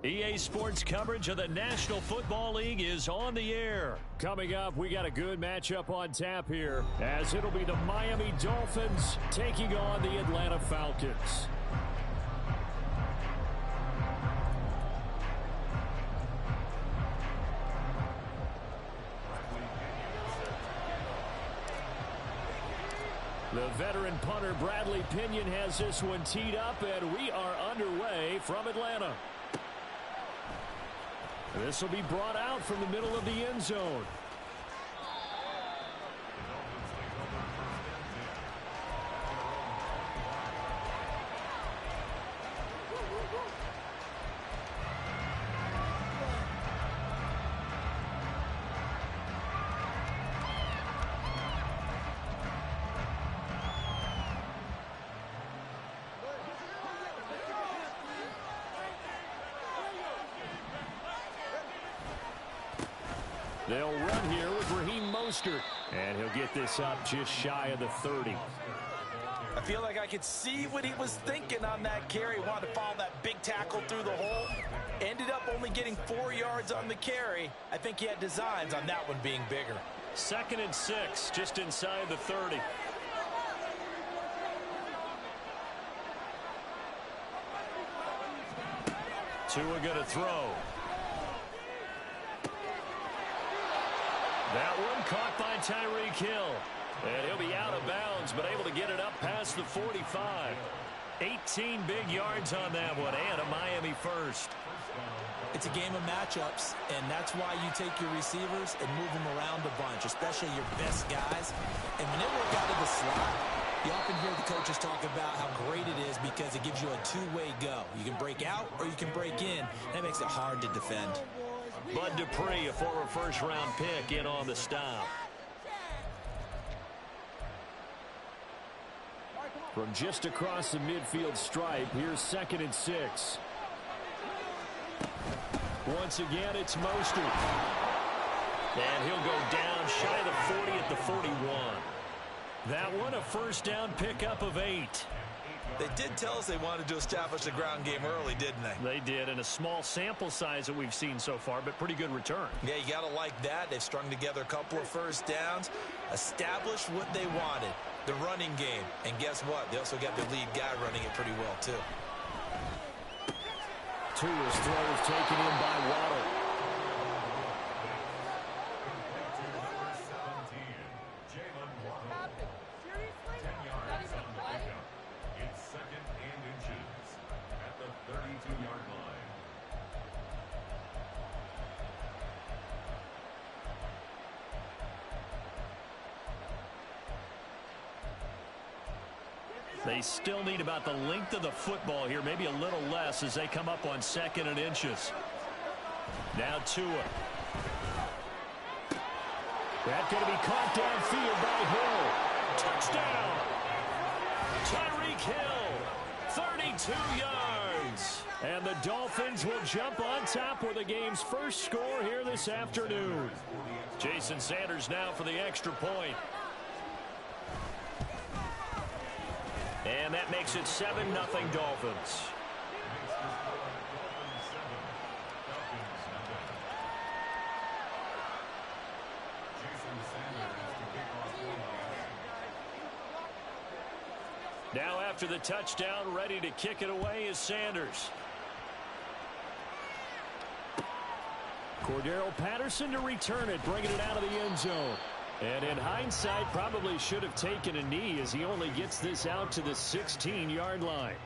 EA Sports coverage of the National Football League is on the air. Coming up, we got a good matchup on tap here, as it'll be the Miami Dolphins taking on the Atlanta Falcons. The veteran punter Bradley Pinion has this one teed up, and we are underway from Atlanta. This will be brought out from the middle of the end zone. They'll run here with Raheem Mostert, and he'll get this up just shy of the 30. I feel like I could see what he was thinking on that carry. Wanted to follow that big tackle through the hole. Ended up only getting 4 yards on the carry. I think he had designs on that one being bigger. 2nd and 6, just inside the 30. Tua going to throw. That one caught by Tyreek Hill. And he'll be out of bounds, but able to get it up past the 45. 18 big yards on that one, and a Miami first. It's a game of matchups, and that's why you take your receivers and move them around a bunch, especially your best guys. And when they work out of the slot, you often hear the coaches talk about how great it is because it gives you a two-way go. You can break out or you can break in. That makes it hard to defend. Bud Dupree, a former first-round pick, in on the stop. From just across the midfield stripe, here's 2nd and 6. Once again, it's Mostert. And he'll go down shy of the 40 at the 41. That one a first down pickup of 8. They did tell us they wanted to establish the ground game early, didn't they? They did, and a small sample size that we've seen so far, but pretty good return. Yeah, you got to like that. They've strung together a couple of first downs, established what they wanted, the running game. And guess what? They also got their lead guy running it pretty well, too. Tua's throw is taken in by Waddle. They still need about the length of the football here, maybe a little less as they come up on 2nd and inches. Now Tua. That's going to be caught downfield by Hill. Touchdown! Tyreek Hill, 32 yards. And the Dolphins will jump on top with the game's first score here this afternoon. Jason Sanders now for the extra point. And that makes it 7-0 Dolphins. Now after the touchdown, ready to kick it away is Sanders. Cordero Patterson to return it, bringing it out of the end zone. And in hindsight, probably should have taken a knee as he only gets this out to the 16-yard line.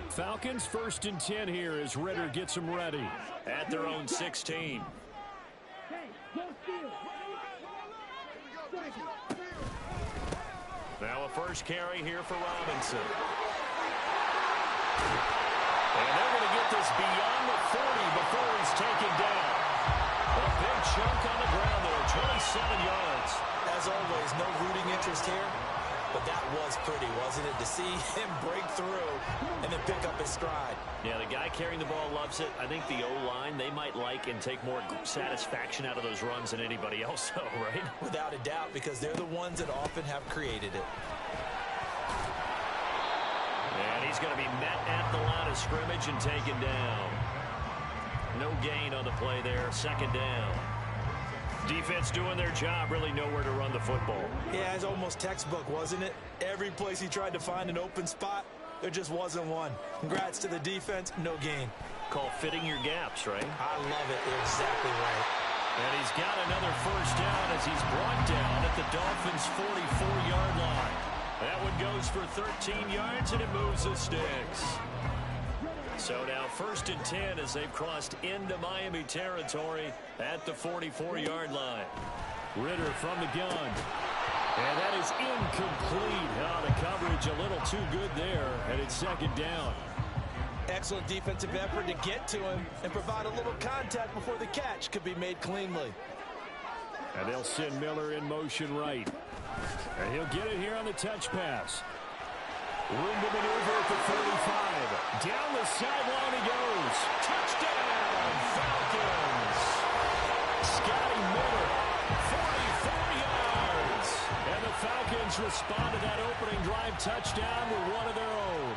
Falcons 1st and 10 here as Ritter gets them ready at their own 16. Now a first carry here for Robinson. And they're going to get this beyond the 40 before he's taken down. A big chunk on the ground there, 27 yards. As always, no rooting interest here, but that was pretty, wasn't it, to see him break through and then pick up his stride. Yeah, the guy carrying the ball loves it. I think the O-line, they might like and take more satisfaction out of those runs than anybody else, though, right? Without a doubt, because they're the ones that often have created it. And he's going to be met at the line of scrimmage and taken down. No gain on the play there. Second down. Defense doing their job, really nowhere to run the football. Yeah, it's almost textbook, wasn't it? Every place he tried to find an open spot, there just wasn't one. Congrats to the defense, no gain. Call fitting your gaps, right? I love it. Exactly right. And he's got another first down as he's brought down at the Dolphins' 44-yard line. That one goes for 13 yards, and it moves the sticks. So now 1st and 10 as they've crossed into Miami territory at the 44-yard line. Ritter from the gun. And that is incomplete. The coverage a little too good there, and it's second down. Excellent defensive effort to get to him and provide a little contact before the catch could be made cleanly. And they'll send Miller in motion right. And he'll get it here on the touch pass. Room to maneuver at the 45. Down the sideline he goes. Touchdown, Falcons. Scotty Miller, 44 yards. And the Falcons respond to that opening drive touchdown with one of their own.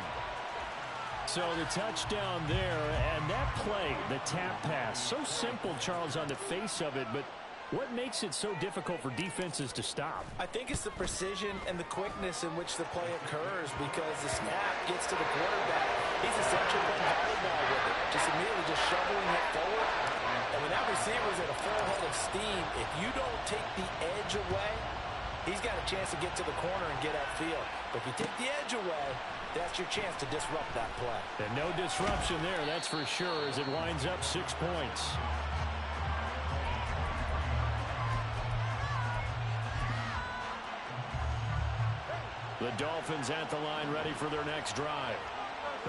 So the touchdown there, and that play, the tap pass, so simple, Charles, on the face of it, but what makes it so difficult for defenses to stop? I think it's the precision and the quickness in which the play occurs because the snap gets to the quarterback. He's essentially playing volleyball with it, just immediately just shoveling it forward. And when that receiver's at a full head of steam, if you don't take the edge away, he's got a chance to get to the corner and get upfield. But if you take the edge away, that's your chance to disrupt that play. And no disruption there, that's for sure, as it winds up 6 points. The Dolphins at the line ready for their next drive.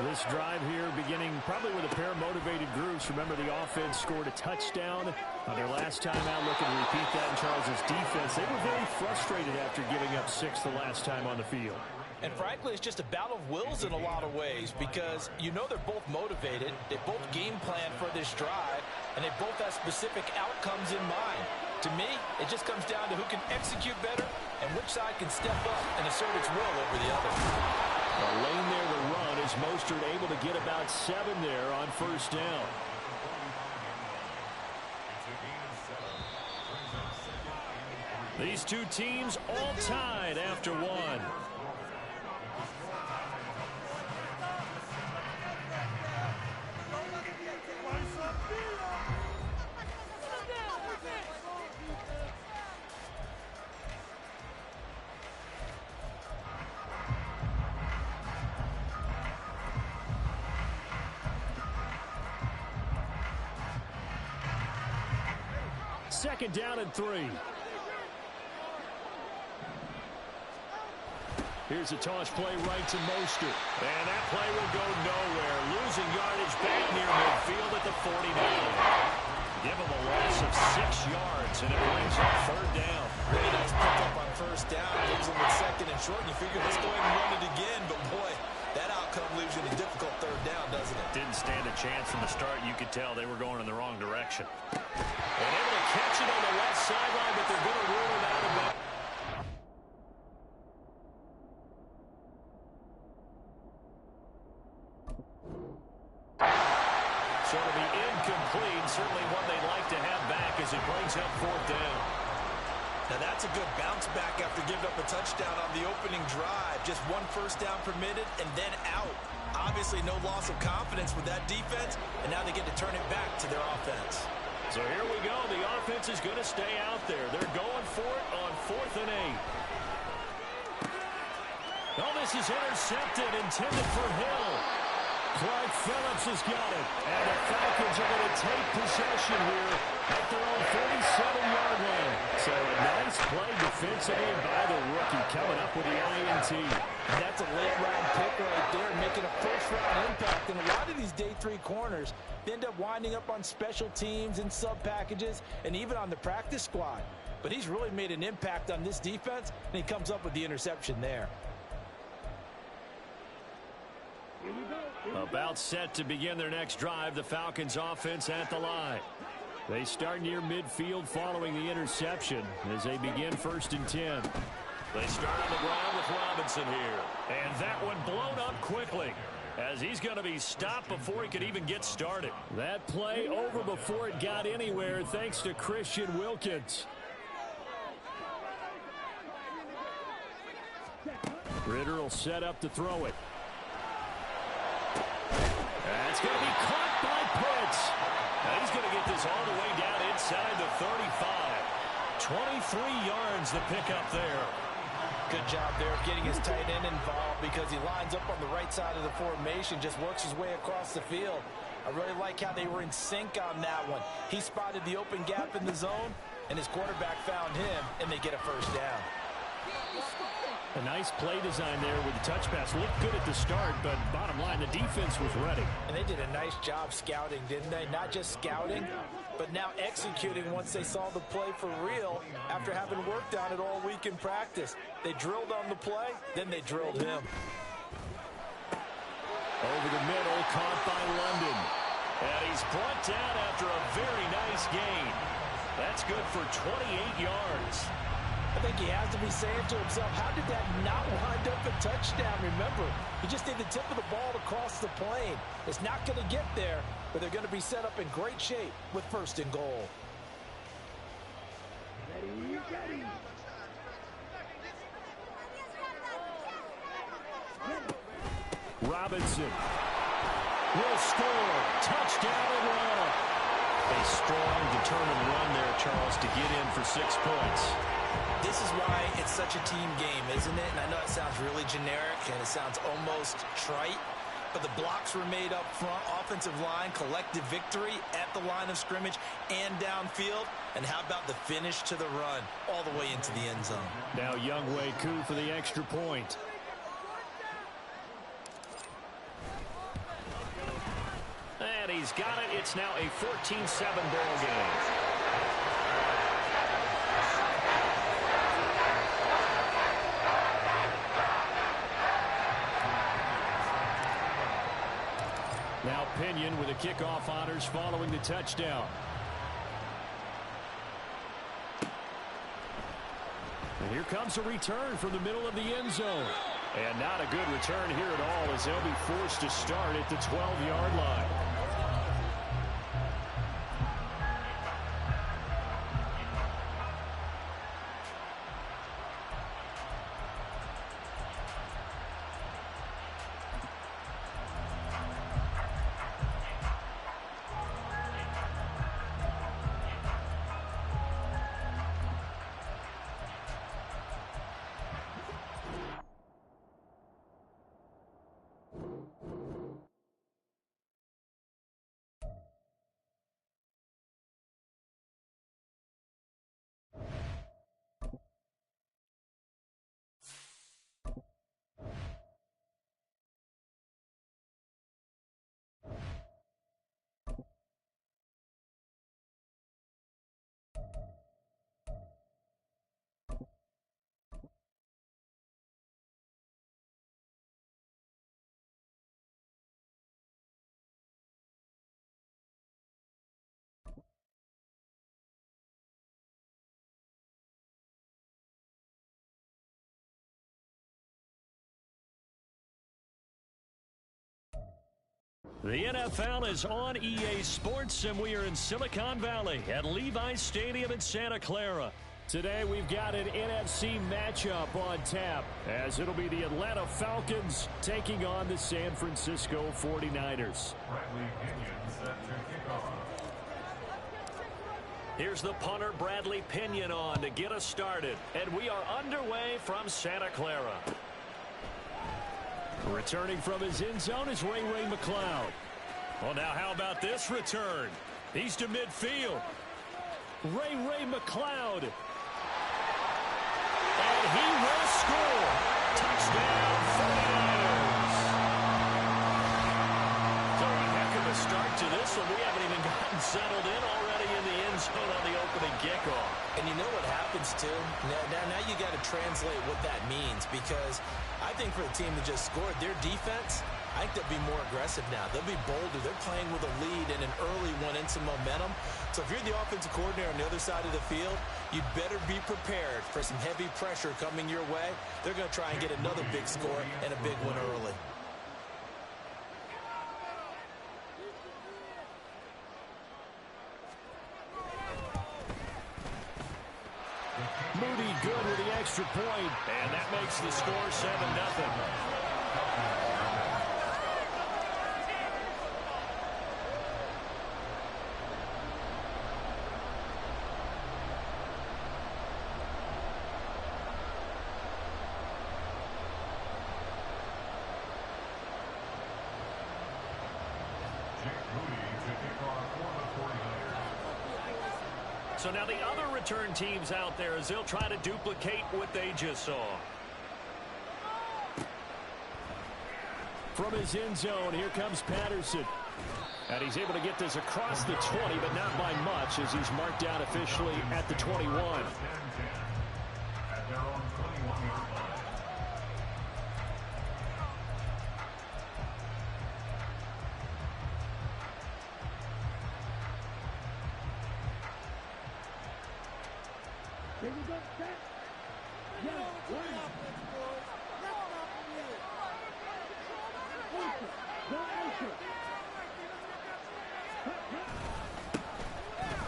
This drive here beginning probably with a pair of motivated groups. Remember, the offense scored a touchdown on their last time out. Looking to repeat that in Charles's defense. They were very frustrated after giving up 6 the last time on the field. And frankly, it's just a battle of wills in a lot of ways because you know they're both motivated. They both game plan for this drive, and they both have specific outcomes in mind. To me, it just comes down to who can execute better and which side can step up and assert its will over the other. A lane there to run as Mostert able to get about 7 there on first down. These two teams all tied after one. Second down and 3. Here's a toss play right to Mostert. And that play will go nowhere. Losing yardage back near midfield at the 49. Give him a loss of 6 yards, and it brings up third down. Really nice pickup on first down. Leaves him with second and short. And you figure, let's go ahead and run it again. But, boy, that outcome leaves you in a difficult third down, doesn't it? Didn't stand a chance from the start. You could tell they were going in the wrong direction. And able to catch it on the left sideline, but they're going to rule it out of that. So it'll be incomplete. Certainly one they'd like to have back as it brings up fourth down. Now that's a good bounce back after giving up a touchdown on the opening drive. Just one first down permitted and then out. Obviously no loss of confidence with that defense, and now they get to turn it back to their offense. So here we go. The offense is going to stay out there. They're going for it on 4th and 8. Oh, this is intercepted, intended for Hill. Clark Phillips has got it. And the Falcons are going to take possession here at their own 47-yard line. So a nice play defensively by the rookie coming up with the INT. That's a late-round pick right there, making a first-round impact. And a lot of these day 3 corners end up winding up on special teams and sub-packages and even on the practice squad. But he's really made an impact on this defense, and he comes up with the interception there. About set to begin their next drive, the Falcons offense at the line. They start near midfield following the interception as they begin 1st and 10. They start on the ground with Robinson here. And that one blown up quickly, as he's going to be stopped before he could even get started. That play over before it got anywhere, thanks to Christian Wilkins. Ritter will set up to throw it. That's going to be caught by Pitts. Now he's going to get this all the way down inside the 35. 23 yards the pickup there. Good job there of getting his tight end involved, because he lines up on the right side of the formation, just works his way across the field. I really like how they were in sync on that one. He spotted the open gap in the zone, and his quarterback found him, and they get a first down. A nice play design there with the touch pass. Looked good at the start, but bottom line, the defense was ready. And they did a nice job scouting, didn't they? Not just scouting, but now executing once they saw the play for real after having worked on it all week in practice. They drilled on the play, then they drilled him. Over the middle, caught by London. And he's brought down after a very nice gain. That's good for 28 yards. I think he has to be saying to himself, how did that not wind up a touchdown? Remember, he just did the tip of the ball to cross the plane. It's not going to get there, but they're going to be set up in great shape with first and goal. Robinson will score. Touchdown and run. A strong, determined run there, Charles, to get in for 6 points. This is why it's such a team game, isn't it? And I know it sounds really generic and it sounds almost trite, but the blocks were made up front, offensive line, collective victory at the line of scrimmage and downfield. And how about the finish to the run all the way into the end zone? Now Younghoe Koo for the extra point. And he's got it. It's now a 14-7 ball game. Now Pinion with the kickoff honors following the touchdown. And here comes a return from the middle of the end zone. And not a good return here at all, as they'll be forced to start at the 12-yard line. The NFL is on EA Sports, and we are in Silicon Valley at Levi's Stadium in Santa Clara. Today we've got an NFC matchup on tap, as it'll be the Atlanta Falcons taking on the San Francisco 49ers. Here's the punter, Bradley Pinion, on to get us started. And we are underway from Santa Clara. Returning from his end zone is Ray McCloud. Well, now how about this return? He's to midfield. Ray McCloud. And he will score. Touchdown, 49ers. So a heck of a start to this whistle. We haven't even gotten settled in already in the end zone on the opening kickoff. And you know what happens, too? Now you got to translate what that means, because I think for the team that just scored, their defense, I think they'll be more aggressive now. They'll be bolder. They're playing with a lead and an early one and some momentum. So if you're the offensive coordinator on the other side of the field, you'd better be prepared for some heavy pressure coming your way. They're going to try and get another big score and a big one early. Moody good with the extra point, and that makes the score 7-0. So now the other return teams out there as they'll try to duplicate what they just saw. From his end zone, here comes Patterson. And he's able to get this across the 20, but not by much as he's marked down officially at the 21.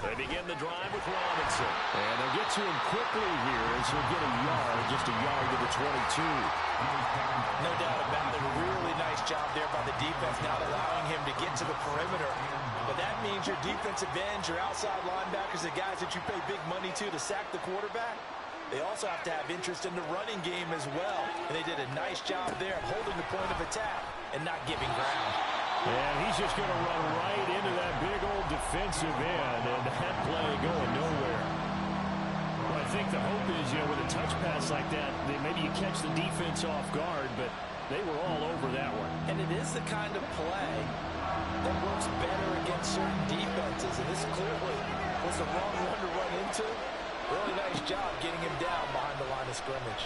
They begin the drive with Robinson. And they'll get to him quickly here as he'll get a yard, just a yard to the 22. No doubt about it. A really nice job there by the defense, not allowing him to get to the perimeter. But that means your defensive ends, your outside linebackers, the guys that you pay big money to sack the quarterback, they also have to have interest in the running game as well. And they did a nice job there of holding the point of attack and not giving ground. And he's just going to run right into that big old defensive end, and that play going nowhere. Well, I think the hope is, with a touch pass like that, maybe you catch the defense off guard, but they were all over that one. And it is the kind of play that works better against certain defenses, and this clearly was the wrong one to run into. Really nice job getting him down behind the line of scrimmage.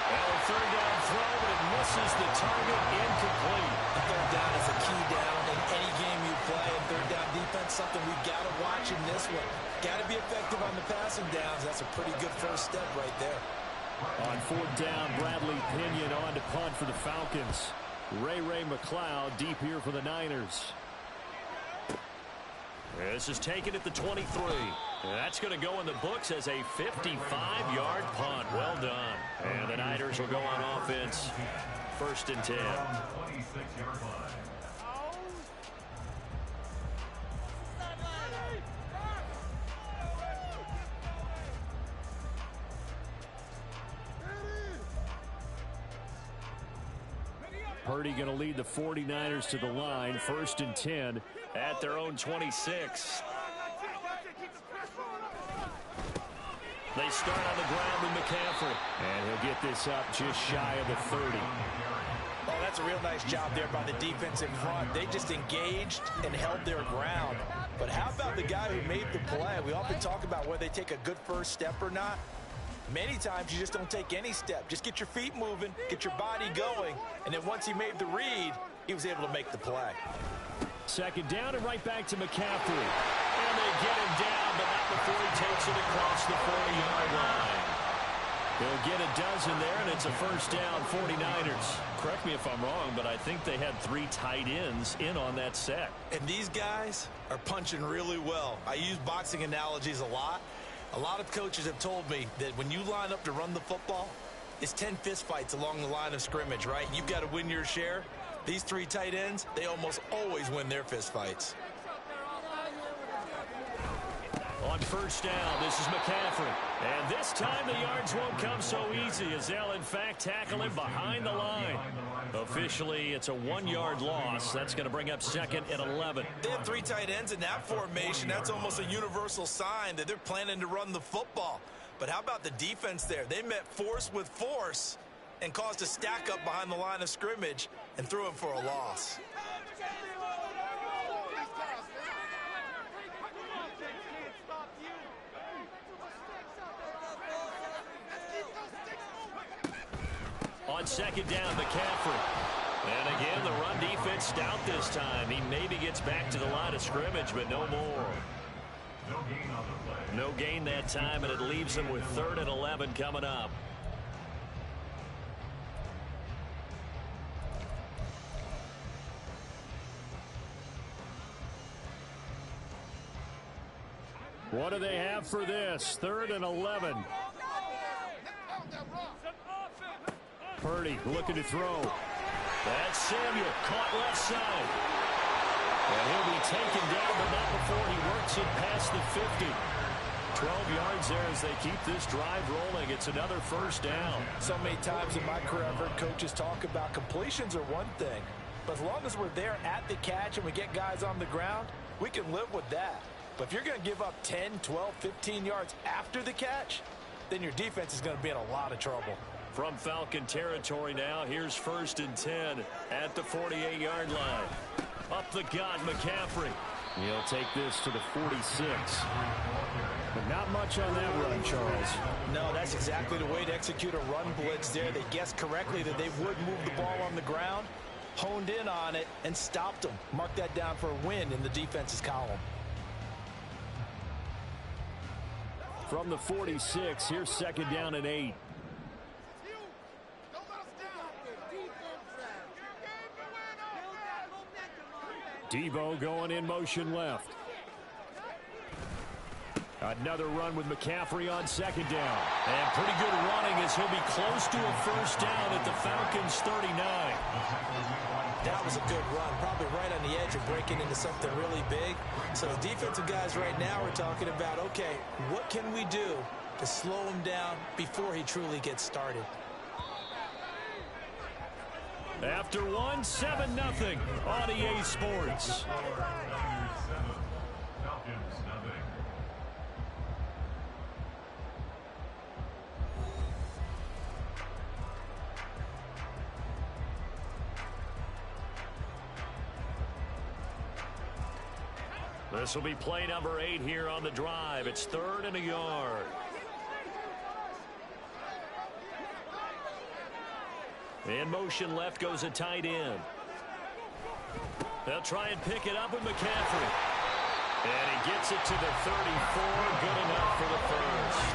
Well, a third down throw, but it misses the target, incomplete. A third down is a key down in any game you play, and third down defense, something we've got to watch in this one. Got to be effective on the passing downs. That's a pretty good first step right there. On fourth down, Bradley Pinion on to punt for the Falcons. Ray McLeod deep here for the Niners. This is taken at the 23. That's going to go in the books as a 55-yard punt. Well done. And the Niners will go on offense. 1st and 10. Purdy going to lead the 49ers to the line. 1st and 10 at their own 26. They start on the ground with McCaffrey. And he'll get this up just shy of the 30. Oh, that's a real nice job there by the defense in front. They just engaged and held their ground. But how about the guy who made the play? We often talk about whether they take a good first step or not. Many times you just don't take any step. Just get your feet moving, get your body going, and then once he made the read, he was able to make the play. 2nd down and right back to McCaffrey. And they get him down, but not before he takes it across the 40-yard line. They'll get a dozen there, and it's a 1st down, 49ers. Correct me if I'm wrong, but I think they had 3 tight ends in on that set. And these guys are punching really well. I use boxing analogies a lot. A lot of coaches have told me that when you line up to run the football, it's 10 fistfights along the line of scrimmage, right? You've got to win your share. These 3 tight ends, they almost always win their fistfights. On 1st down, this is McCaffrey. And this time the yards won't come so easy as they'll, in fact, tackle him behind the line. Officially, it's a 1-yard loss. That's going to bring up 2nd and 11. They have 3 tight ends in that formation. That's almost a universal sign that they're planning to run the football. But how about the defense there? They met force with force and caused a stack up behind the line of scrimmage and threw him for a loss. on second down, McCaffrey. And again, the run defense stout this time. He maybe gets back to the line of scrimmage, but no more. No gain that time, and it leaves them with 3rd and 11 coming up. What do they have for this? 3rd and 11. Purdy looking to throw. That's Samuel, caught left side. And he'll be taken down, but not before he works it past the 50. 12 yards there as they keep this drive rolling. It's another 1st down. So many times in my career I've heard coaches talk about completions are one thing. But as long as we're there at the catch and we get guys on the ground, we can live with that. But if you're going to give up 10, 12, 15 yards after the catch, then your defense is going to be in a lot of trouble. From Falcon territory now, here's 1st and 10 at the 48-yard line. Up the gut, McCaffrey. He'll take this to the 46. But not much on that run, Charles. No, that's exactly the way to execute a run blitz there. They guessed correctly that they would move the ball on the ground, honed in on it, and stopped them. Mark that down for a win in the defense's column. From the 46, here's 2nd down and 8. Debo going in motion left. Another run with McCaffrey on 2nd down. And pretty good running as he'll be close to a 1st down at the Falcons' 39. That was a good run, probably right on the edge of breaking into something really big. So the defensive guys right now are talking about, okay, what can we do to slow him down before he truly gets started? After 7-0 on EA Sports. This will be play number 8 here on the drive. It's 3rd and a yard. In motion left goes a tight end. They'll try and pick it up with McCaffrey. And he gets it to the 34. Good enough for the 1st.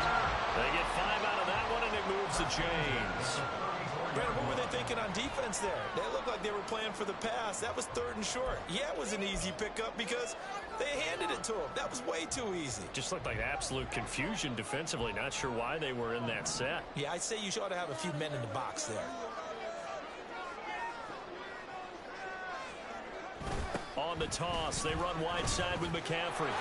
They get 5 out of that one, and it moves the chains. Brandon, what were they thinking on defense there? They looked like they were playing for the pass. That was 3rd and short. Yeah, it was an easy pickup because they handed it to him. That was way too easy. Just looked like absolute confusion defensively. Not sure why they were in that set. Yeah, I'd say you ought to have a few men in the box there. On the toss, they run wide side with McCaffrey.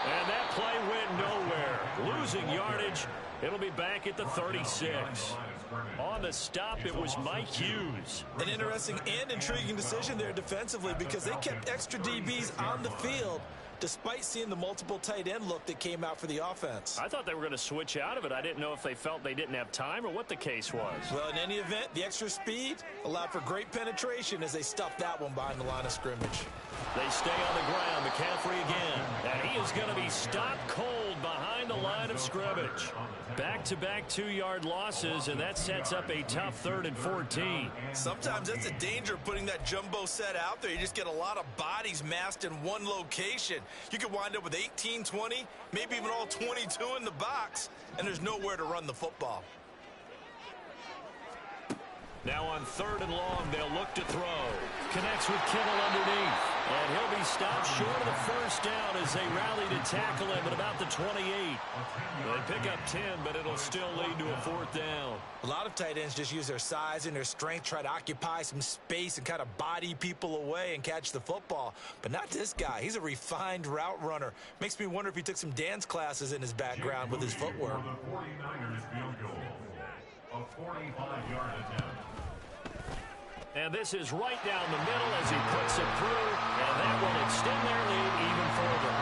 And that play went nowhere. Losing yardage. It'll be back at the 36. On the stop, it was Mike Hughes. An interesting and intriguing decision there defensively because they kept extra DBs on the field despite seeing the multiple tight end look that came out for the offense. I thought they were going to switch out of it. I didn't know if they felt they didn't have time or what the case was. Well, in any event, the extra speed allowed for great penetration as they stuffed that one behind the line of scrimmage. They stay on the ground. McCaffrey again. And he is going to be stopped cold behind the line of scrimmage. Back-to-back 2-yard losses, and that sets up a tough 3rd and 14. Sometimes that's the danger of putting that jumbo set out there. You just get a lot of bodies massed in one location. You could wind up with 18, 20, maybe even all 22 in the box, and there's nowhere to run the football. Now on 3rd and long, they'll look to throw. Connects with Kittle underneath. And he'll be stopped short of the 1st down as they rally to tackle him at about the 28. They pick up 10, but it'll still lead to a 4th down. A lot of tight ends just use their size and their strength, try to occupy some space and kind of body people away and catch the football. But not this guy. He's a refined route runner. Makes me wonder if he took some dance classes in his background with his footwork. A 45-yard attempt. And this is right down the middle as he puts it through, and that will extend their lead even further.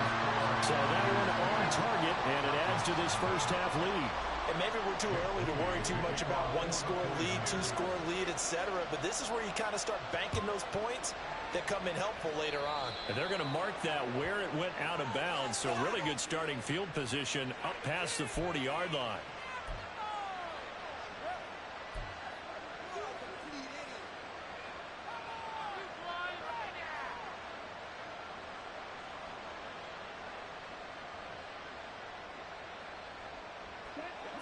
So that one on target, and it adds to this first half lead. And maybe we're too early to worry too much about 1-score lead, 2-score lead, etc. But this is where you kind of start banking those points that come in helpful later on. And they're going to mark that where it went out of bounds, so really good starting field position up past the 40-yard line.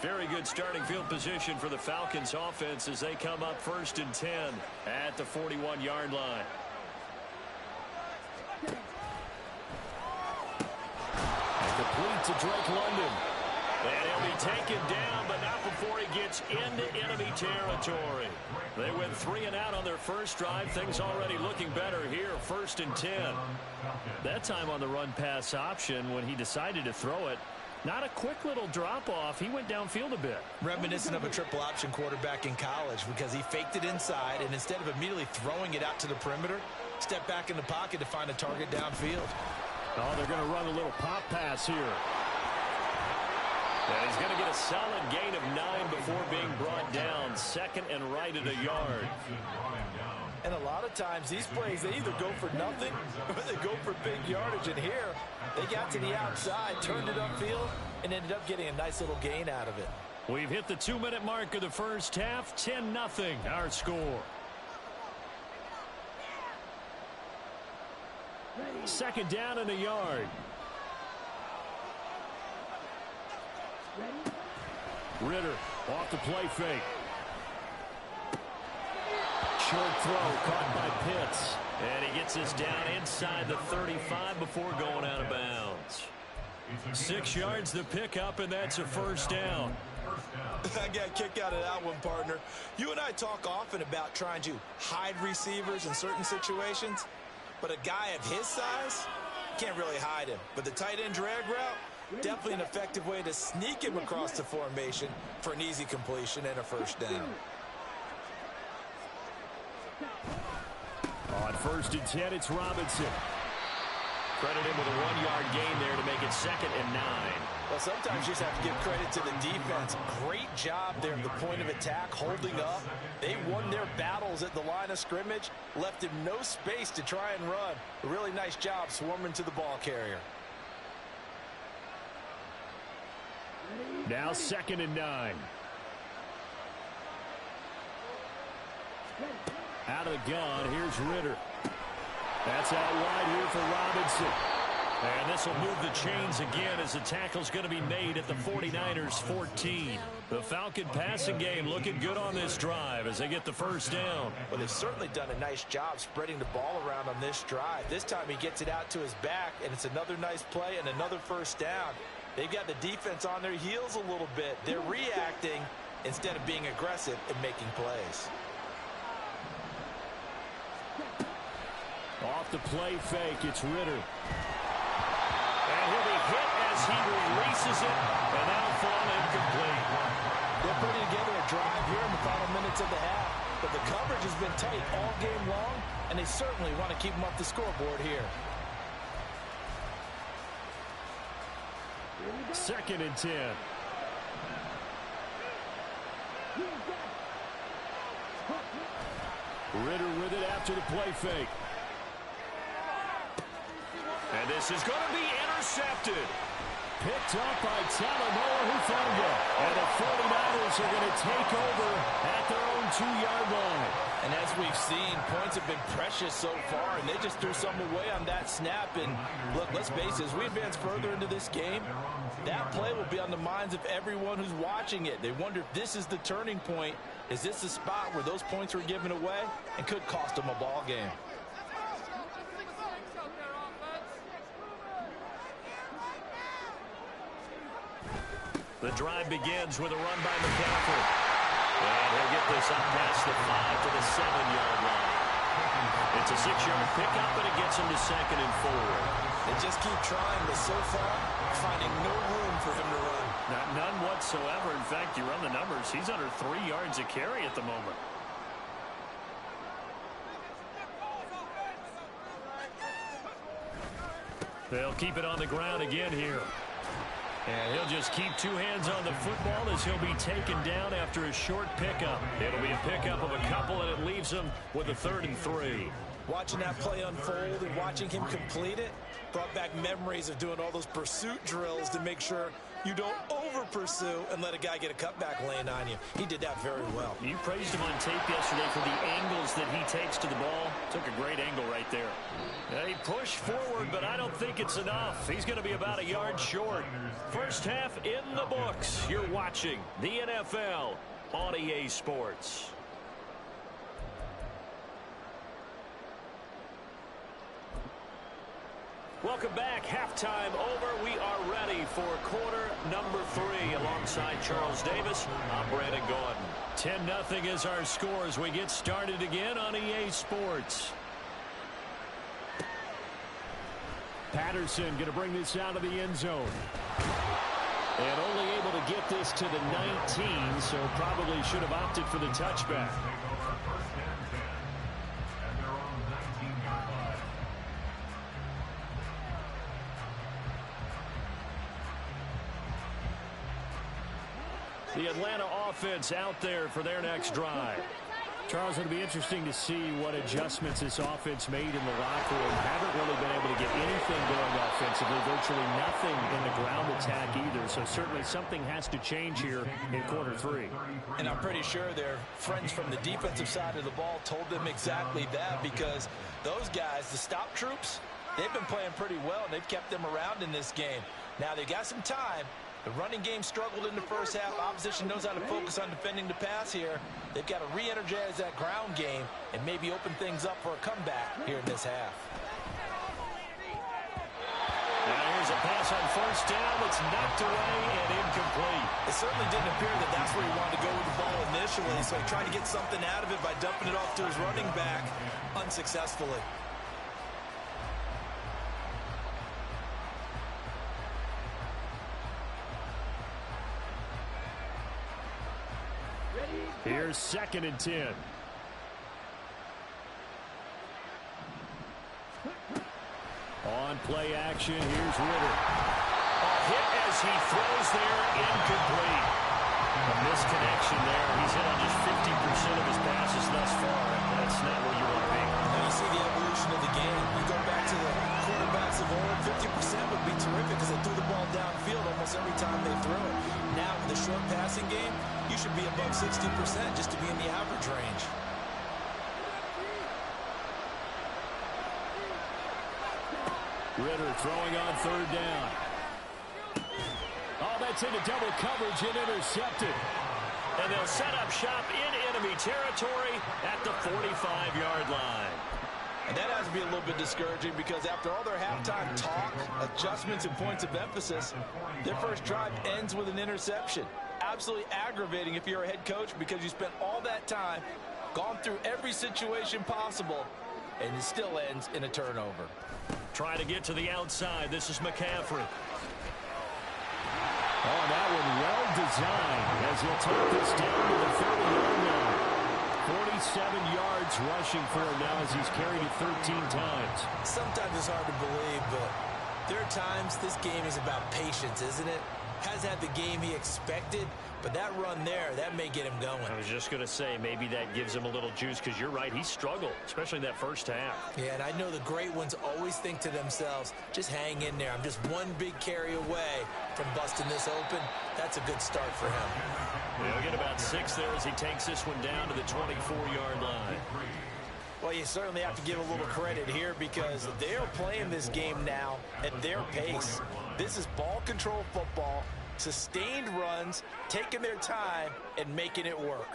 Very good starting field position for the Falcons offense as they come up 1st and 10 at the 41-yard line. Complete to Drake London. And he'll be taken down, but not before he gets into enemy territory. They went 3 and out on their first drive. Things already looking better here, 1st and 10. That time on the run-pass option when he decided to throw it. Not a quick little drop-off. He went downfield a bit. Reminiscent of a triple option quarterback in college because he faked it inside, and instead of immediately throwing it out to the perimeter, stepped back in the pocket to find a target downfield. Oh, they're going to run a little pop pass here. And he's going to get a solid gain of 9 before being brought down. 2nd and right at a yard. And a lot of times these plays, they either go for nothing or they go for big yardage. And here, they got to the outside, turned it upfield, and ended up getting a nice little gain out of it. We've hit the 2-minute mark of the first half. 10-0 our score. 2nd down and a yard. Ritter off the play fake. Short throw caught by Pitts. And he gets this down inside the 35 before going out of bounds. 6 yards the pickup, and that's a 1st down. I got a kick out of that one, partner. You and I talk often about trying to hide receivers in certain situations. But a guy of his size, can't really hide him. But the tight end drag route, definitely an effective way to sneak him across the formation for an easy completion and a 1st down. On 1st and 10, it's Robinson. Credit him with a 1-yard gain there to make it 2nd and 9. Well, sometimes you just have to give credit to the defense. Great job there at the point of attack, holding up. They won their battles at the line of scrimmage, left him no space to try and run. A really nice job swarming to the ball carrier. Now 2nd and 9. Out of the gun, here's Ritter. That's out wide here for Robinson. And this will move the chains again as the tackle's going to be made at the 49ers 14. The Falcon passing game looking good on this drive as they get the 1st down. Well, they've certainly done a nice job spreading the ball around on this drive. This time he gets it out to his back, and it's another nice play and another 1st down. They've got the defense on their heels a little bit. They're reacting instead of being aggressive and making plays. Off the play fake, it's Ritter. And he'll be hit as he releases it, and that'll fall incomplete. They're putting together a drive here in the final minutes of the half, but the coverage has been tight all game long, and they certainly want to keep them off the scoreboard here. 2nd and 10. Ritter with it after the play fake. And this is going to be intercepted. Picked up by Talanoa Hufanga. And the 49ers are going to take over at their own 2-yard line. And as we've seen, points have been precious so far, and they just threw some away on that snap. And look, let's face it, as we advance further into this game, that play will be on the minds of everyone who's watching it. They wonder if this is the turning point. Is this the spot where those points were given away and could cost them a ball game? The drive begins with a run by McCaffrey. And he'll get this up past the 5 to the 7-yard line. It's a 6-yard pickup, and it gets him to 2nd and 4. They just keep trying, but so far, finding no room for him to run. None whatsoever. In fact, you run the numbers. He's under 3 yards a carry at the moment. They'll keep it on the ground again here. And he'll just keep 2 hands on the football as he'll be taken down after a short pickup. It'll be a pickup of a couple, and it leaves him with a 3rd and 3. Watching that play unfold and watching him complete it brought back memories of doing all those pursuit drills to make sure You don't over-pursue and let a guy get a cutback lane on you. He did that very well. You praised him on tape yesterday for the angles that he takes to the ball. Took a great angle right there. He pushed forward, but I don't think it's enough. He's going to be about a yard short. First half in the books. You're watching the NFL on EA Sports. Welcome back. Halftime over. We are ready for quarter number 3. Alongside Charles Davis, I'm Brandon Gordon. 10-0 is our score as we get started again on EA Sports. Patterson going to bring this out of the end zone. And only able to get this to the 19, so probably should have opted for the touchback. The Atlanta offense out there for their next drive. Charles, it'll be interesting to see what adjustments this offense made in the locker room. Haven't really been able to get anything going offensively. Virtually nothing in the ground attack either. So certainly something has to change here in quarter 3. And I'm pretty sure their friends from the defensive side of the ball told them exactly that, because those guys, the stop troops, they've been playing pretty well, and they've kept them around in this game. Now they got some time. The running game struggled in the first half. Opposition knows how to focus on defending the pass here. They've got to re-energize that ground game and maybe open things up for a comeback here in this half. Now here's a pass on first down that's knocked away and incomplete. It certainly didn't appear that that's where he wanted to go with the ball initially, so he tried to get something out of it by dumping it off to his running back unsuccessfully. Here's 2nd and 10. On play action, here's Ritter. A hit as he throws there, incomplete. A misconnection there. He's hit on just 50% of his passes thus far. That's not where you want to be. Now you see the evolution of the game. You go back to the quarterbacks of old, 50% would be terrific because they threw the ball downfield almost every time they threw it. Now with the short passing game, you should be above 60% just to be in the average range. Ritter throwing on 3rd down. Oh, that's into double coverage and intercepted. And they'll set up shop in enemy territory at the 45-yard line. And that has to be a little bit discouraging because after all their halftime talk, adjustments, and points of emphasis, their first drive ends with an interception. Absolutely aggravating if you're a head coach because you spent all that time, gone through every situation possible, and it still ends in a turnover. Trying to get to the outside. This is McCaffrey. Oh, that one well designed as he'll take this down to the 30-yard line. 47 yards rushing for him now as he's carried it 13 times. Sometimes it's hard to believe, but there are times this game is about patience, isn't it? Has had the game he expected, but that run there, that may get him going. I was just going to say, maybe that gives him a little juice because you're right, he struggled, especially that first half. Yeah, and I know the great ones always think to themselves, just hang in there. I'm just one big carry away from busting this open. That's a good start for him. He'll get about 6 there as he takes this one down to the 24-yard line. Well, you certainly have to give a little credit here because they're playing this game now at their pace. This is ball control football, sustained runs, taking their time, and making it work.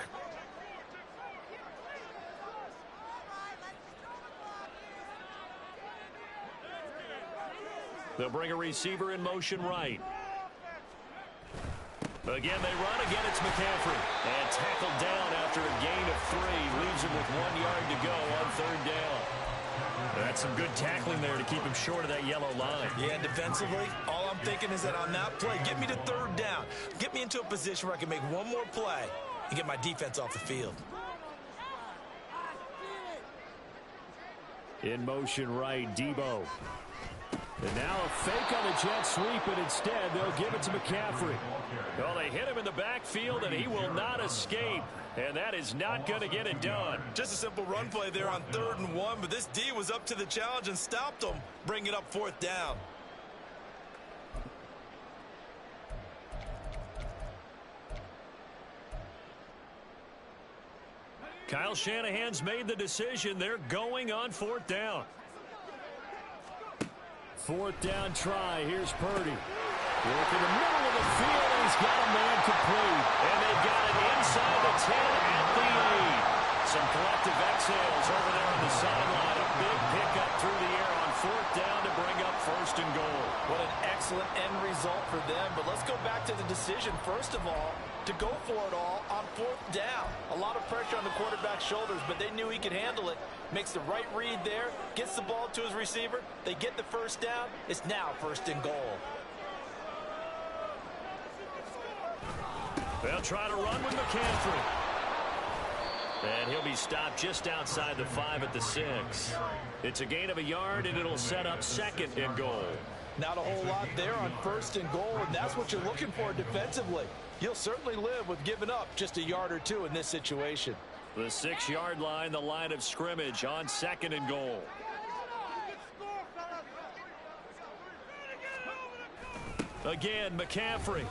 They'll bring a receiver in motion right. Again, they run. Again, it's McCaffrey. And tackled down after a gain of 3. Leaves him with 1 yard to go on 3rd down. That's some good tackling there to keep him short of that yellow line. Yeah, and defensively, all I'm thinking is that on that play, get me to 3rd down. Get me into a position where I can make one more play and get my defense off the field. In motion right, Debo. And now a fake on the jet sweep, and instead they'll give it to McCaffrey. Well, they hit him in the backfield, and he will not escape. And that is not going to get it done. Just a simple run play there on 3rd and 1, but this D was up to the challenge and stopped him, bringing up 4th down. Kyle Shanahan's made the decision. They're going on 4th down. 4th down try. Here's Purdy. Work in the middle of the field, and he's got a man complete. And they've got it inside the 10 at the 8. Some collective exhales over there on the sideline. A big pickup through the air on 4th down to bring up 1st and goal. What an excellent end result for them. But let's go back to the decision, first of all, to go for it all on 4th down. A lot of pressure on the quarterback's shoulders, but they knew he could handle it. Makes the right read there, gets the ball to his receiver. They get the 1st down. It's now 1st and goal. They'll try to run with McCaffrey. And he'll be stopped just outside the 5 at the 6. It's a gain of a yard, and it'll set up 2nd and goal. Not a whole lot there on 1st and goal, and that's what you're looking for defensively. You'll certainly live with giving up just a yard or 2 in this situation. The 6-yard line, the line of scrimmage on 2nd and goal. Again, McCaffrey.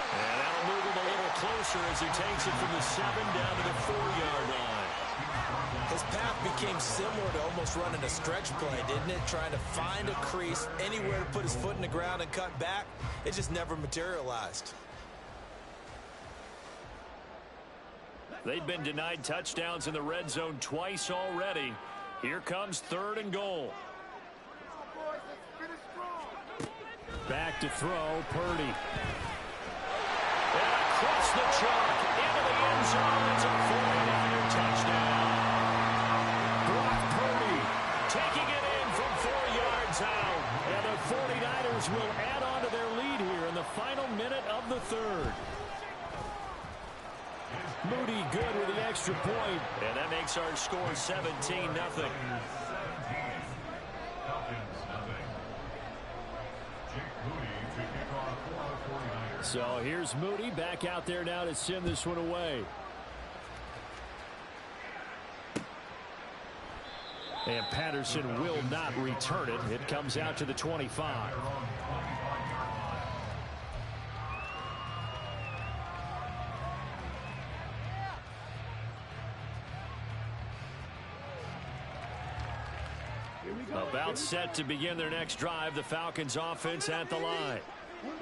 And that'll move him a little closer as he takes it from the 7 down to the 4-yard line. His path became similar to almost running a stretch play, didn't it? Trying to find a crease, anywhere to put his foot in the ground and cut back. It just never materialized. They've been denied touchdowns in the red zone twice already. Here comes 3rd and goal. Back to throw, Purdy. And across the chalk, into the end zone. It's a 49er touchdown. Brock Purdy taking it in from 4 yards out. And the 49ers will add on to their lead here in the final minute of the 3rd. Moody good with the extra point. And that makes our score 17-0. So here's Moody back out there now to send this one away. And Patterson will not return it. It comes out to the 25. About set to begin their next drive. The Falcons offense at the line.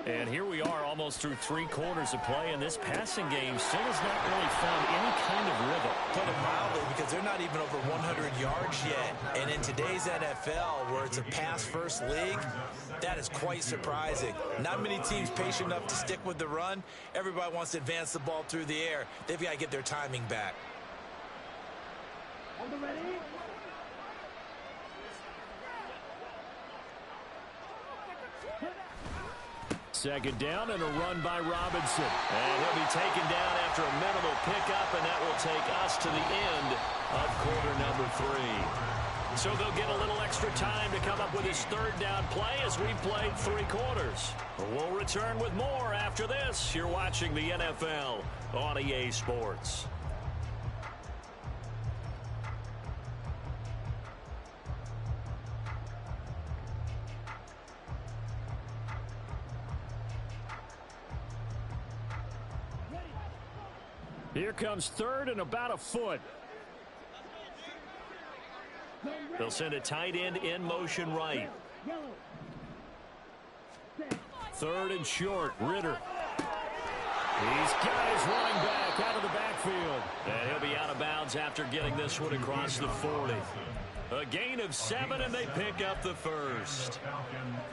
And here we are almost through 3 quarters of play, and this passing game still has not really found any kind of rhythm. Put it mildly, because they're not even over 100 yards yet. And in today's NFL, where it's a pass-first league, that is quite surprising. Not many teams patient enough to stick with the run. Everybody wants to advance the ball through the air. They've got to get their timing back. Second down and a run by Robinson. And he'll be taken down after a minimal pickup, and that will take us to the end of quarter number 3. So they'll get a little extra time to come up with his 3rd down play as we've played 3 quarters. We'll return with more after this. You're watching the NFL on EA Sports. Here comes 3rd and about a foot. They'll send a tight end in motion right. 3rd and short. Ritter. He's got his running back out of the backfield. And he'll be out of bounds after getting this one across the 40. A gain of 7, and they pick up the 1st.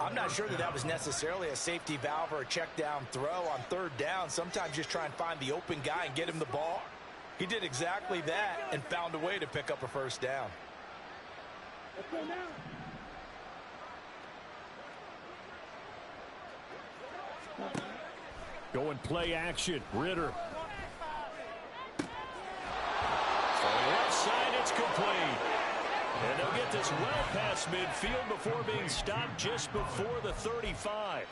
I'm not sure that was necessarily a safety valve or a check down throw on 3rd down. Sometimes just try and find the open guy and get him the ball. He did exactly that and found a way to pick up a 1st down. Going play action. Ritter. For left side, it's complete. And they'll get this well past midfield before being stopped just before the 35.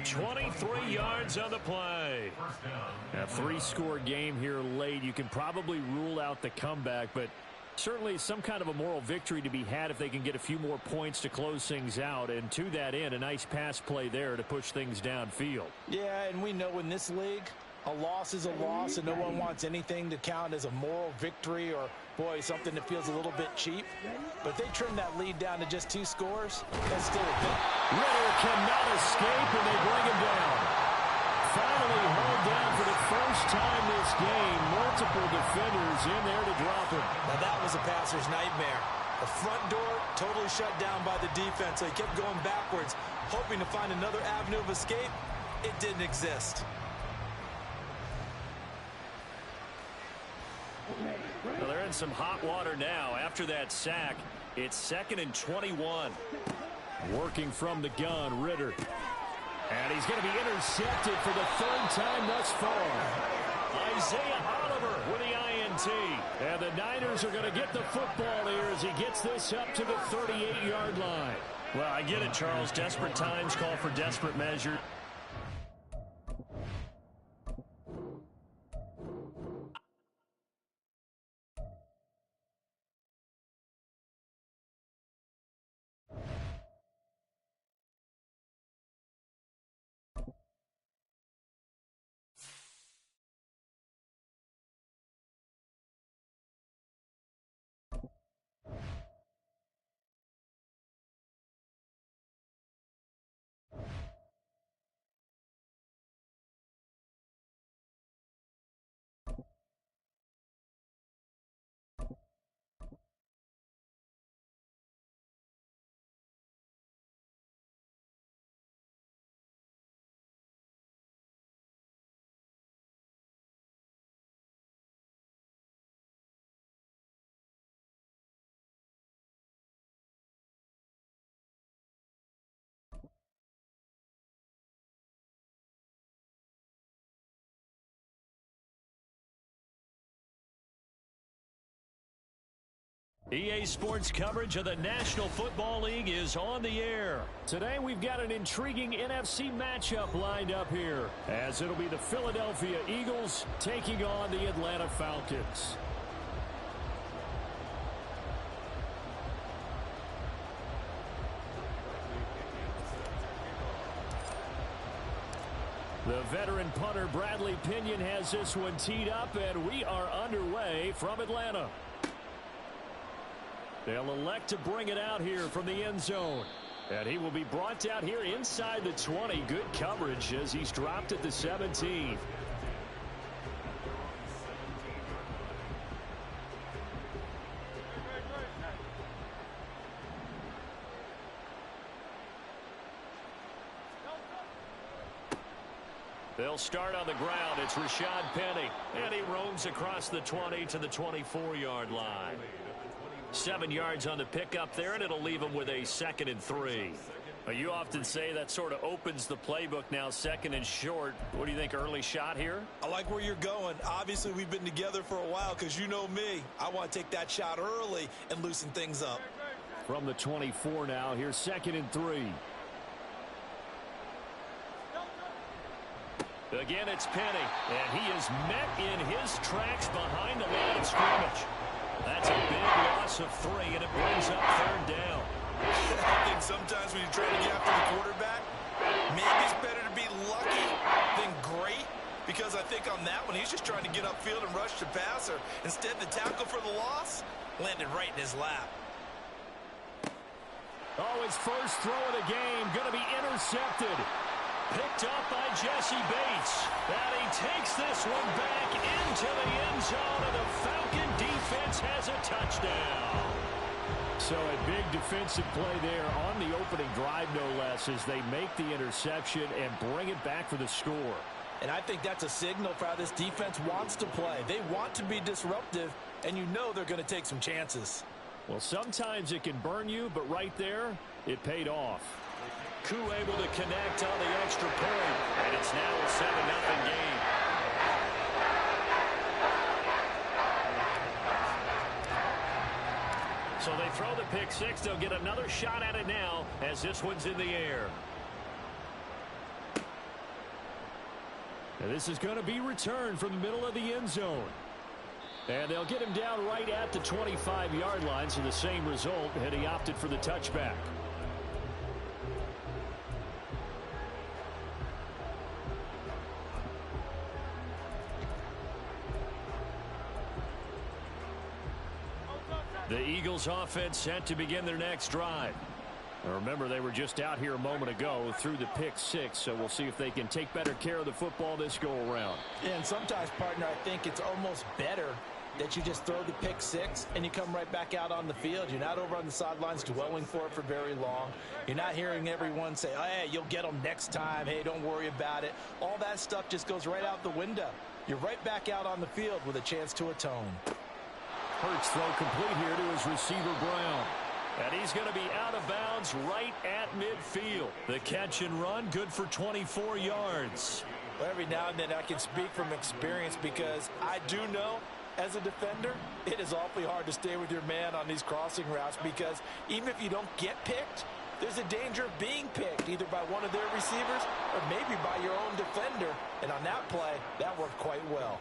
23 yards on the play. A 3-score game here late. You can probably rule out the comeback, but certainly some kind of a moral victory to be had if they can get a few more points to close things out. And to that end, a nice pass play there to push things downfield. Yeah, and we know in this league, A loss is a loss, and no one wants anything to count as a moral victory or, boy, something that feels a little bit cheap. But they trim that lead down to just 2 scores. That's still a bit. Ritter cannot escape, and they bring him down. Finally hauled down for the first time this game. Multiple defenders in there to drop him. Now that was a passer's nightmare. The front door totally shut down by the defense. So he kept going backwards, hoping to find another avenue of escape. It didn't exist. Well, they're in some hot water now. After that sack, it's 2nd and 21. Working from the gun, Ritter. And he's going to be intercepted for the 3rd time thus far. Isaiah Oliver with the INT. And the Niners are going to get the football here as he gets this up to the 38-yard line. Well, I get it, Charles. Desperate times call for desperate measures. EA Sports coverage of the National Football League is on the air. Today we've got an intriguing NFC matchup lined up here, as it'll be the Philadelphia Eagles taking on the Atlanta Falcons. The veteran punter Bradley Pinion has this one teed up, and we are underway from Atlanta. They'll elect to bring it out here from the end zone. And he will be brought down here inside the 20. Good coverage as he's dropped at the 17. They'll start on the ground. It's Rashad Penny. And he roams across the 20 to the 24-yard line. 7 yards on the pickup there, and it'll leave him with a 2nd and 3. You often say that sort of opens the playbook now, 2nd and short. What do you think, early shot here? I like where you're going. Obviously, we've been together for a while because you know me. I want to take that shot early and loosen things up. From the 24 now, here's 2nd and 3. Again, it's Penny, and he is met in his tracks behind the line of scrimmage. That's a big loss of 3, and it brings up 3rd down. I think sometimes when you're trying to get after the quarterback, maybe it's better to be lucky than great, because I think on that one, he's just trying to get upfield and rush the passer. Instead, the tackle for the loss landed right in his lap. Oh, his first throw of the game going to be intercepted. Picked up by Jesse Bates. And he takes this one back into the end zone, and the Falcon defense has a touchdown. So a big defensive play there on the opening drive, no less, as they make the interception and bring it back for the score. And I think that's a signal for how this defense wants to play. They want to be disruptive, and you know they're going to take some chances. Well, sometimes it can burn you, but right there, it paid off. Koo able to connect on the extra point, and it's now a 7-0 game. So they throw the pick six. They'll get another shot at it now as this one's in the air. And this is going to be returned from the middle of the end zone. And they'll get him down right at the 25-yard line, so the same result, and he opted for the touchback. The Eagles offense set to begin their next drive. Now remember, they were just out here a moment ago through the pick 6, so we'll see if they can take better care of the football this go-around. Yeah, and sometimes, partner, I think it's almost better that you just throw the pick 6 and you come right back out on the field. You're not over on the sidelines dwelling for it for very long. You're not hearing everyone say, oh, hey, you'll get them next time. Hey, don't worry about it. All that stuff just goes right out the window. You're right back out on the field with a chance to atone. Hurts throw complete here to his receiver, Brown. And he's going to be out of bounds right at midfield. The catch and run, good for 24 yards. Well, every now and then I can speak from experience because I do know as a defender, it is awfully hard to stay with your man on these crossing routes because even if you don't get picked, there's a danger of being picked either by one of their receivers or maybe by your own defender. And on that play, that worked quite well.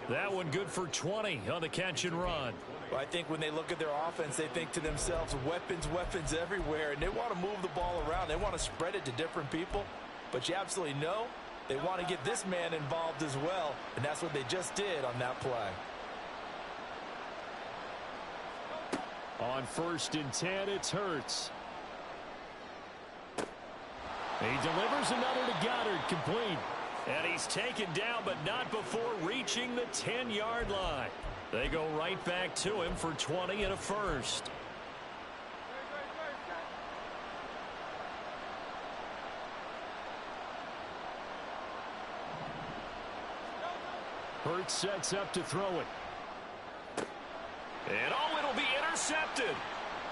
That one good for 20 on the catch and run. Well, I think when they look at their offense, they think to themselves, weapons, weapons everywhere. And they want to move the ball around. They want to spread it to different people. But you absolutely know they want to get this man involved as well. And that's what they just did on that play. On 1st and 10, it's Hurts. He delivers another to Goddard, complete. And he's taken down, but not before reaching the 10-yard line. They go right back to him for 20 and a first. Hurts sets up to throw it. And it'll be intercepted.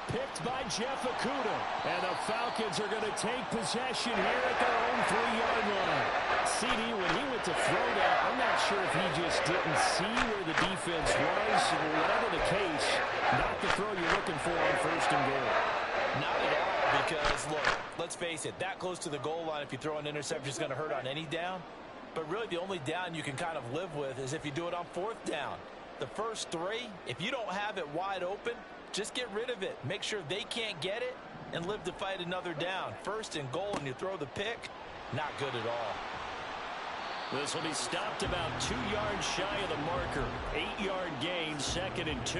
Picked by JefeToe. And the Falcons are going to take possession here at their own 3-yard line. CD, when he went to throw that, I'm not sure if he just didn't see where the defense was. Whatever the case, not the throw you're looking for on 1st and goal. Not at all, because, look, let's face it, that close to the goal line, if you throw an interception, is going to hurt on any down. But really, the only down you can kind of live with is if you do it on 4th down. The first 3, if you don't have it wide open, just get rid of it. Make sure they can't get it and live to fight another down. 1st and goal and you throw the pick, not good at all. This will be stopped about 2 yards shy of the marker. 8-yard gain, 2nd and 2.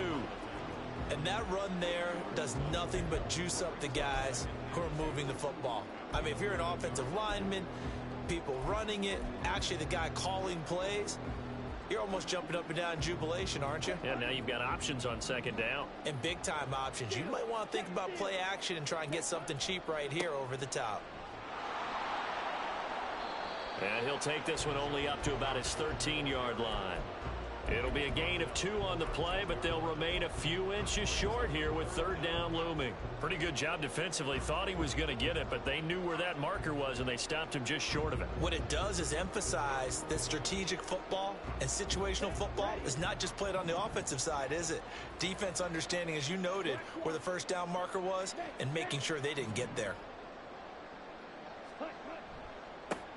And that run there does nothing but juice up the guys who are moving the football. I mean, if you're an offensive lineman, people running it, actually the guy calling plays, you're almost jumping up and down in jubilation, aren't you? Yeah, now you've got options on 2nd down. And big-time options. You might want to think about play action and try and get something cheap right here over the top. And he'll take this one only up to about his 13-yard line. It'll be a gain of 2 on the play, but they'll remain a few inches short here with 3rd down looming. Pretty good job defensively. Thought he was going to get it, but they knew where that marker was, and they stopped him just short of it. What it does is emphasize that strategic football and situational football is not just played on the offensive side, is it? Defense understanding, as you noted, where the 1st down marker was and making sure they didn't get there.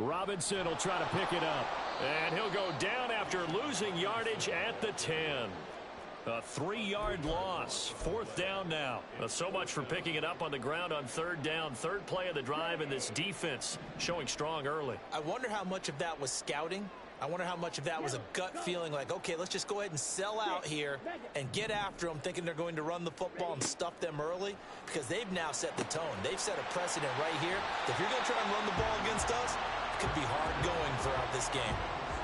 Robinson will try to pick it up. And he'll go down after losing yardage at the 10. A 3-yard loss. 4th down now. So much for picking it up on the ground on 3rd down. 3rd play of the drive, and this defense showing strong early. I wonder how much of that was scouting. I wonder how much of that was a gut feeling like, okay, let's just go ahead and sell out here and get after them, thinking they're going to run the football and stuff them early, because they've now set the tone. They've set a precedent right here. If you're going to try and run the ball against us, it could be hard going throughout this game.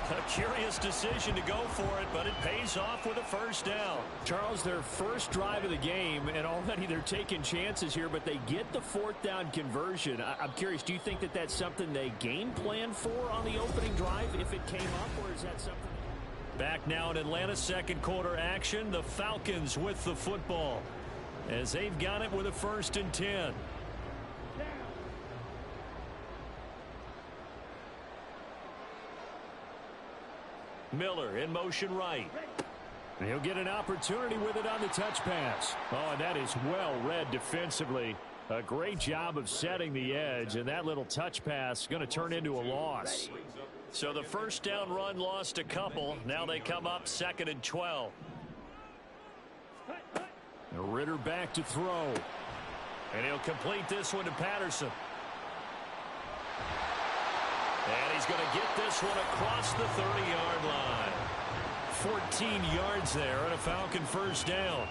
A curious decision to go for it, but it pays off with a 1st down. Charles, their first drive of the game, and already they're taking chances here, but they get the 4th down conversion. I'm curious, do you think that that's something they game plan for on the opening drive if it came up, or is that something? Back now in Atlanta, 2nd quarter action. The Falcons with the football as they've got it with a 1st and 10. Miller in motion right. And he'll get an opportunity with it on the touch pass. Oh, and that is well read defensively. A great job of setting the edge, and that little touch pass going to turn into a loss. So the 1st down run lost a couple. Now they come up 2nd and 12. Ritter back to throw. And he'll complete this one to Patterson. And he's going to get this one across the 30-yard line. 14 yards there and a Falcon 1st down.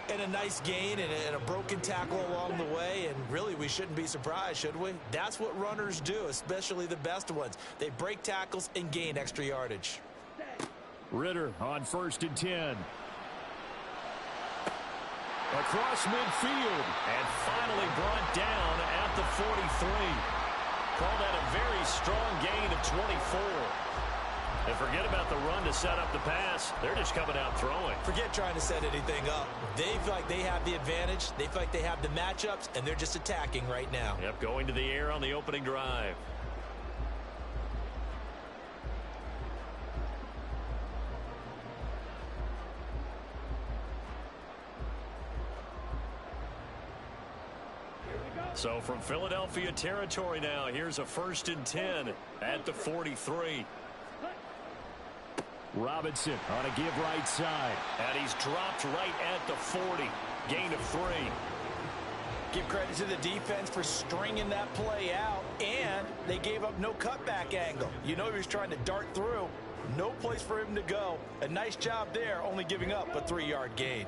And a nice gain and a broken tackle along the way, and really we shouldn't be surprised, should we? That's what runners do, especially the best ones. They break tackles and gain extra yardage. Ritter on 1st and 10. Across midfield and finally brought down at the 43. Call that a very strong gain of 24. And forget about the run to set up the pass. They're just coming out throwing. Forget trying to set anything up. They feel like they have the advantage. They feel like they have the matchups, and they're just attacking right now. Yep, going to the air on the opening drive. So from Philadelphia territory now, here's a 1st and 10 at the 43. Robinson on a give right side. And he's dropped right at the 40. Gain of 3. Give credit to the defense for stringing that play out, and they gave up no cutback angle. You know he was trying to dart through. No place for him to go. A nice job there, only giving up a 3-yard gain.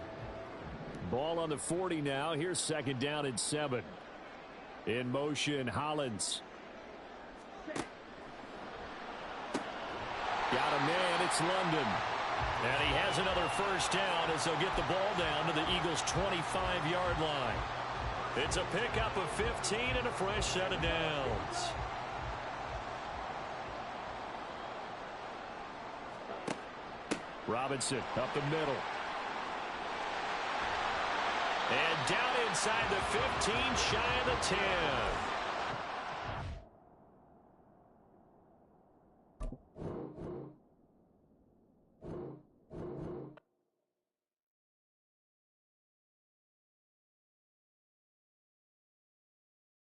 Ball on the 40 now. Here's 2nd down and 7. In motion, Hollins. Got a man, it's London. And he has another 1st down as they'll get the ball down to the Eagles' 25-yard line. It's a pickup of 15 and a fresh set of downs. Robinson up the middle. And down inside the 15, shy of the 10.